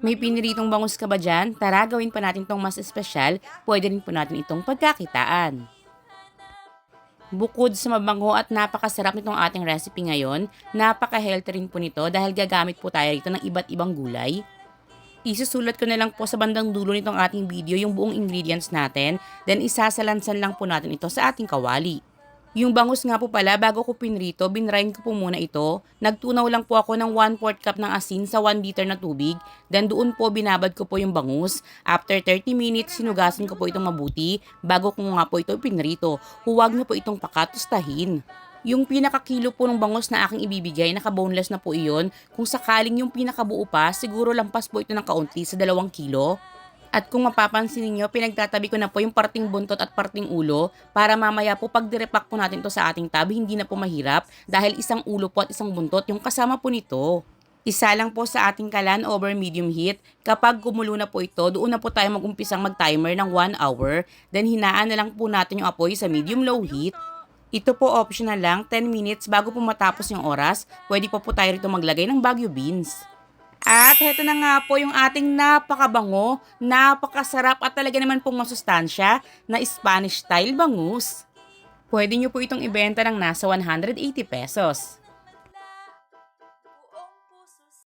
May piniritong bangus ka ba dyan? Tara, gawin pa natin itong mas espesyal. Pwede rin po natin itong pagkakitaan. Bukod sa mabango at napakasarap nitong ating recipe ngayon, napaka-healthy rin po nito dahil gagamit po tayo rito ng iba't ibang gulay. Isusulat ko na lang po sa bandang dulo nitong ating video yung buong ingredients natin, then isasalansan lang po natin ito sa ating kawali. Yung bangus nga po pala, bago ko pinrito, binrain ko po muna ito. Nagtunaw lang po ako ng 1/4 cup ng asin sa 1 liter na tubig. Then doon po binabad ko po yung bangus. After 30 minutes, sinugasan ko po itong mabuti bago ko nga po ito pinrito. Huwag niyo po itong pakatustahin. Yung pinakakilo po ng bangus na aking ibibigay, naka-boneless na po iyon. Kung sakaling yung pinakabuo pa, siguro lampas po ito ng kaunti sa 2 kilo. At kung mapapansin niyo, pinagtatabi ko na po yung parting buntot at parting ulo para mamaya po pag direpack po natin to sa ating tab, hindi na po mahirap dahil isang ulo po at isang buntot yung kasama po nito. Isa lang po sa ating kalan over medium heat. Kapag gumulo na po ito, doon na po tayo mag-umpisang mag-timer ng 1 hour. Then hinaan na lang po natin yung apoy sa medium-low heat. Ito po optional lang, 10 minutes bago po matapos yung oras, pwede po tayo rito maglagay ng Baguio beans. At heto na nga po yung ating napakabango, napakasarap at talaga naman pong masustansya na Spanish style bangus. Pwede nyo po itong ibenta ng nasa 180 pesos.